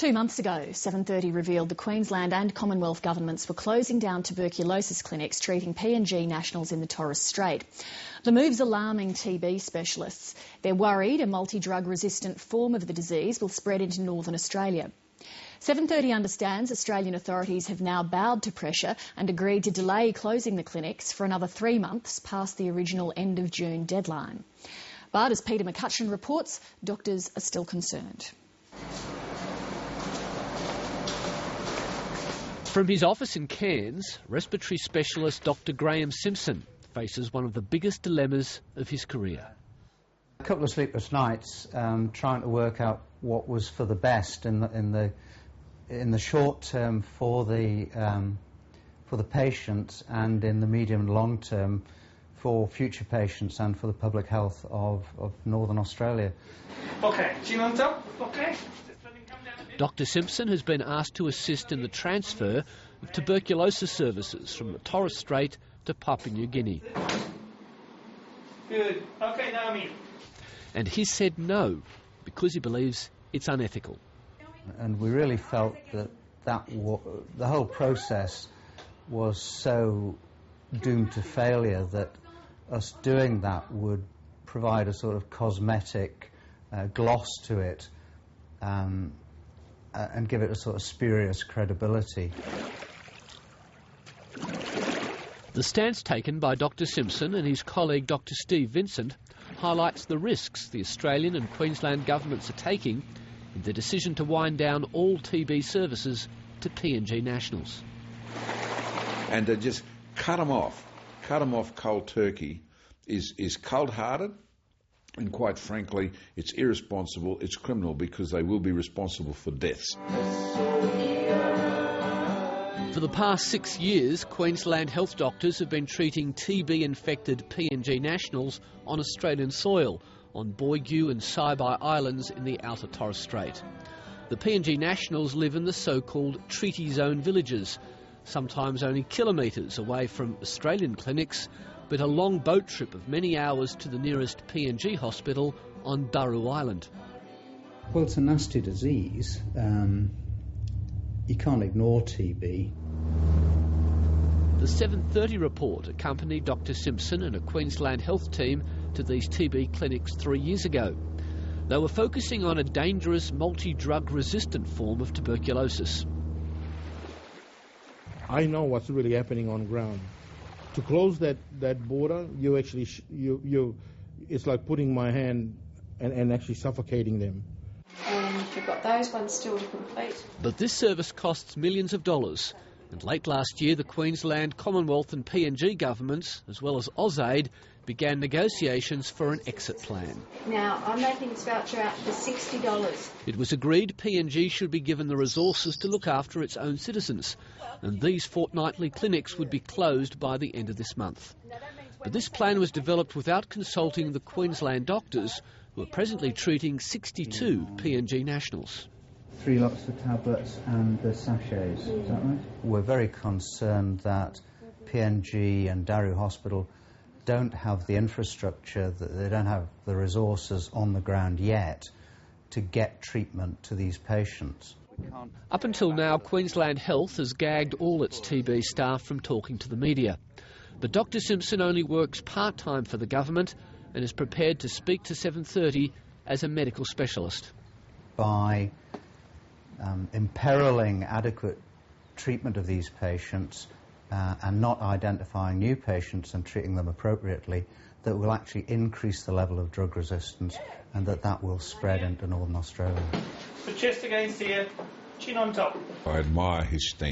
2 months ago, 7:30 revealed the Queensland and Commonwealth governments were closing down tuberculosis clinics treating PNG nationals in the Torres Strait. The move's alarming TB specialists. They're worried a multi-drug resistant form of the disease will spread into northern Australia. 7:30 understands Australian authorities have now bowed to pressure and agreed to delay closing the clinics for another 3 months past the original end of June deadline. But as Peter McCutcheon reports, doctors are still concerned. From his office in Cairns, respiratory specialist Dr Graham Simpson faces one of the biggest dilemmas of his career. A couple of sleepless nights trying to work out what was for the best in the short term for the patients, and in the medium and long term for future patients and for the public health of Northern Australia. Okay, chin on top, okay. Dr Simpson has been asked to assist in the transfer of tuberculosis services from the Torres Strait to Papua New Guinea. Good. Okay, Naomi. And he said no, because he believes it's unethical. And we really felt that the whole process was so doomed to failure that us doing that would provide a sort of cosmetic gloss to it, and give it a sort of spurious credibility. The stance taken by Dr Simpson and his colleague Dr Steve Vincent highlights the risks the Australian and Queensland governments are taking in the decision to wind down all TB services to PNG nationals. And to just cut them off cold turkey is cold-hearted. And quite frankly, it's irresponsible, it's criminal, because they will be responsible for deaths. For the past 6 years, Queensland health doctors have been treating TB-infected PNG nationals on Australian soil, on Boigu and Saibai Islands in the outer Torres Strait. The PNG nationals live in the so-called treaty zone villages, sometimes only kilometres away from Australian clinics, but a long boat trip of many hours to the nearest PNG hospital on Daru Island. Well, it's a nasty disease. You can't ignore TB. The 7:30 report accompanied Dr Simpson and a Queensland health team to these TB clinics 3 years ago. They were focusing on a dangerous multi-drug resistant form of tuberculosis. I know what's really happening on ground. To close that border, you actually it's like putting my hand and actually suffocating them. And you've got those ones still to complete. But this service costs millions of dollars, and late last year the Queensland, Commonwealth and PNG governments, as well as AusAid, began negotiations for an exit plan. Now, I'm making this voucher out for $60. It was agreed PNG should be given the resources to look after its own citizens, and these fortnightly clinics would be closed by the end of this month. But this plan was developed without consulting the Queensland doctors, who are presently treating 62 PNG nationals. 3 lots of tablets and the sachets, is that right? We're very concerned that PNG and Daru Hospital don't have the infrastructure, that they don't have the resources on the ground yet to get treatment to these patients. Up until now, Queensland Health has gagged all its TB staff from talking to the media. But Dr Simpson only works part-time for the government and is prepared to speak to 7:30 as a medical specialist. By imperiling adequate treatment of these patients and not identifying new patients and treating them appropriately, that will actually increase the level of drug resistance, and that will spread into Northern Australia. The chest against the ear, chin on top. I admire his stance.